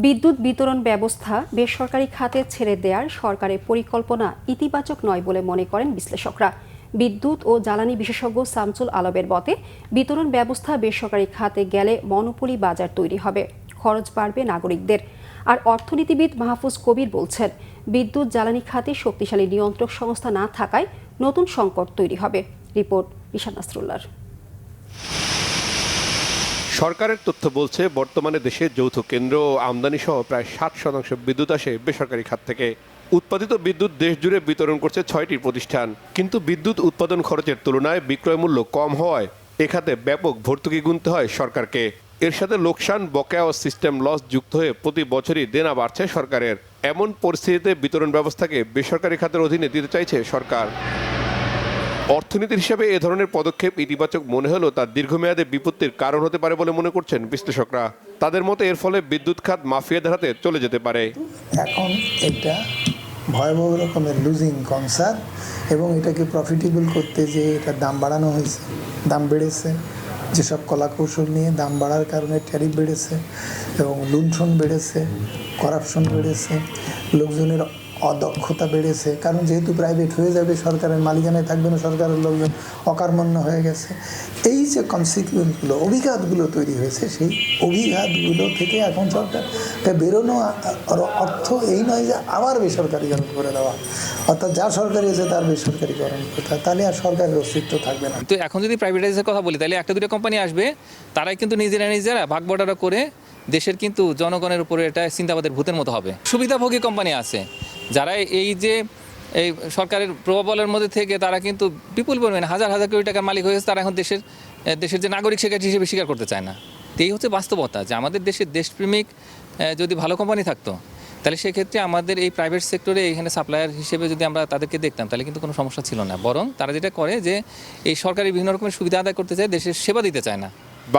বিদ্যুৎ বিতরণ ব্যবস্থা বেসরকারি খাতে ছেড়ে দেওয়ার সরকারের পরিকল্পনা ইতিবাচক নয় বলে মনে করেন বিশ্লেষকরা। বিদ্যুৎ ও জ্বালানি বিশেষজ্ঞ শামসুল আলমের মতে, বিতরণ ব্যবস্থা বেসরকারি খাতে গেলে মনোপলি বাজার তৈরি হবে, খরচ বাড়বে নাগরিকদের। আর অর্থনীতিবিদ মাহফুজ কবির বলছেন, বিদ্যুৎ জ্বালানি খাতে শক্তিশালী নিয়ন্ত্রক সংস্থা না থাকায় নতুন সংকট তৈরি হবে। রিপোর্ট ঈশান নাসরুল্লাহর। সরকারের তথ্য বলছে, বর্তমানে দেশে যৌথ কেন্দ্র ও আমদানি সহ প্রায় 60% বিদ্যুৎ আসে বেসরকারি খাত থেকে। উৎপাদিত বিদ্যুৎ দেশ জুড়ে বিতরণ করছে 6টি প্রতিষ্ঠান। কিন্তু বিদ্যুৎ উৎপাদন খরচের তুলনায় বিক্রয় মূল্য কম হওয়ায় এ খাতে ব্যাপক ভর্তুকি গুনতে হয় সরকারকে। এর সাথে লোকসান, বকেয়া ও সিস্টেম লস যুক্ত হয়ে প্রতি বছরই দেনা বাড়ছে সরকারের। এমন পরিস্থিতিতে বিতরণ ব্যবস্থাকে বেসরকারি খাতের অধীনে দিতে চাইছে সরকার। অর্থনীতির হিসাবে এ ধরনের পদক্ষেপ ইতিবাচক মনে হলেও তা দীর্ঘমেয়াদে বিপত্তির কারণ হতে পারে বলে মনে করছেন বিশ্লেষকরা। তাদের মতে এর ফলে বিদ্যুৎ খাত মাফিয়াদের হাতে চলে যেতে পারে। এখন এটা ভয়াবহ রকমের লুজিং কনসার্ন, এবং এটাকে প্রফিটেবল করতে যে এটা দাম বাড়ানো হয়েছে, দাম বেড়েছে, যেসব কলাকৌশল নিয়ে দাম বাড়ার কারণে ট্যারিফ বেড়েছে এবং লুণ্ঠন বেড়েছে, করাপশন বেড়েছে, লোকজনের অদক্ষতা বেড়েছে। কারণ যেহেতু প্রাইভেট হয়ে যাবে, সরকারের মালিকানায় থাকবে না, সরকারের লোকজন অকর্মণ্য হয়ে গেছে। এই যে কনসিকুয়েন্সগুলো, অভিঘাতগুলো তৈরি হয়েছে, সেই অভিঘাতগুলো থেকে এখন সরকারকে বেরোনো অর্থ এই নয় যে আবার বেসরকারিকরণ করে দেওয়া, অর্থাৎ যা সরকারি আছে তার বেসরকারিকরণ করতে হয়, তাহলে আর সরকারের অস্তিত্ব থাকবে না। তো এখন যদি প্রাইভেটাইজের কথা বলি, তাহলে একটা দুটো কোম্পানি আসবে, তারাই কিন্তু নিজেরা ভাগ বটারা করে দেশের কিন্তু জনগণের উপরে এটা চিন্তাবাদের ভূতের মতো হবে। সুবিধাভোগী কোম্পানি আছে যারা এই যে এই সরকারের প্রভাবলের মধ্যে থেকে তারা কিন্তু বিপুল পরিমাণে হাজার হাজার কোটি টাকার মালিক হয়েছে, তারা এখন দেশের যে নাগরিক হিসেবে স্বীকার করতে চায় না। তো এই হচ্ছে বাস্তবতা, যে আমাদের দেশের দেশপ্রেমিক যদি ভালো কোম্পানি থাকতো, তাহলে সেক্ষেত্রে আমাদের এই প্রাইভেট সেক্টরে এখানে সাপ্লায়ার হিসেবে যদি আমরা তাদেরকে দেখতাম, তাহলে কিন্তু কোনো সমস্যা ছিল না। বরং তারা যেটা করে যে এই সরকারি বিভিন্ন রকমের সুবিধা আদায় করতে চায়, দেশের সেবা দিতে চায় না।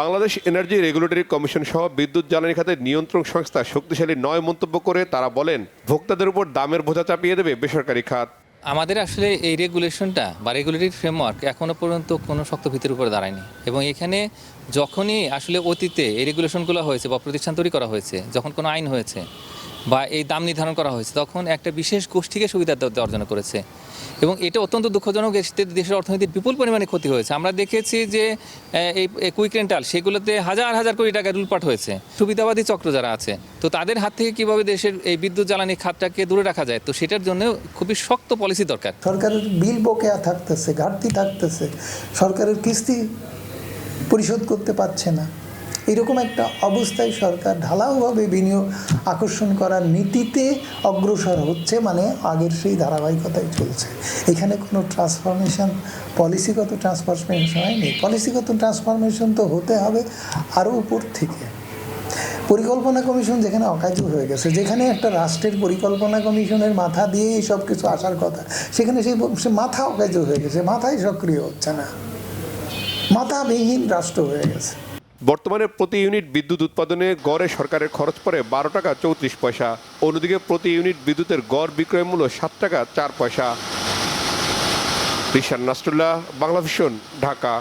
বাংলাদেশ এনার্জি রেগুলেটরি কমিশন সহ বিদ্যুৎ জ্বালানি খাতের নিয়ন্ত্রক সংস্থা শক্তিশালী নয় মন্তব্য করে তারা বলেন, ভোক্তাদের উপর দামের বোঝা চাপিয়ে দেবে বেসরকারি খাত। আমাদের আসলে এই রেগুলেশনটা বা রেগুলেটরি ফ্রেমওয়ার্ক এখনও পর্যন্ত কোনো শক্ত ভিত্তির উপরে দাঁড়ায়নি, এবং এখানে যখনই আসলে অতীতে এই রেগুলেশনগুলো হয়েছে বা প্রতিষ্ঠান তৈরি করা হয়েছে, যখন কোনো আইন হয়েছে বা এই দাম নির্ধারণ করা হয়েছে, তখন একটা বিশেষ গোষ্ঠীকে সুবিধা অর্জন করেছে, এবং এটা অত্যন্ত দুঃখজনক। দেশের অর্থনীতির বিপুল পরিমাণে ক্ষতি হয়েছে। আমরা দেখেছি যে এই কুইক রেন্টাল, সেগুলোতে হাজার হাজার কোটি টাকা লুটপাট হয়েছে। সুবিধাবাদী চক্র যারা আছে, তো তাদের হাত থেকে কীভাবে দেশের এই বিদ্যুৎ জ্বালানি খাতটাকে দূরে রাখা যায়, তো সেটার জন্য খুবই শক্ত পলিসি দরকার। সরকারের বিল বকেয়া থাকতেছে, ঘাটতি থাকতেছে, সরকারের কিস্তি পরিশোধ করতে পারছে না। এরকম একটা অবস্থায় সরকার ঢালাওভাবে বিনিয়োগ আকর্ষণ করার নীতিতে অগ্রসর হচ্ছে, মানে আগের সেই ধারাবাহিকতাই চলছে। এখানে কোনো ট্রান্সফরমেশন, পলিসিগত ট্রান্সফরমেশন হয়নি। পলিসিগত ট্রান্সফরমেশন তো হতে হবে আরও উপর থেকে। পরিকল্পনা কমিশন যেখানে অকার্য হয়ে গেছে, যেখানে একটা রাষ্ট্রের পরিকল্পনা কমিশনের মাথা দিয়েই সব কিছু আসার কথা, সেখানে সে মাথা অকার্য হয়ে গেছে, মাথায় সক্রিয় হচ্ছে না, মাথাবিহীন রাষ্ট্র হয়ে গেছে। বর্তমানে প্রতি ইউনিট বিদ্যুৎ উৎপাদনে গড়ে সরকারের খরচ পড়ে 12 টাকা 34 পয়সা। অন্যদিকে প্রতি ইউনিট বিদ্যুতের গড় বিক্রয় মূল্য 7 টাকা 4 পয়সা। ঈশান নাসরুল্লাহ, বাংলাভিশন, ঢাকা।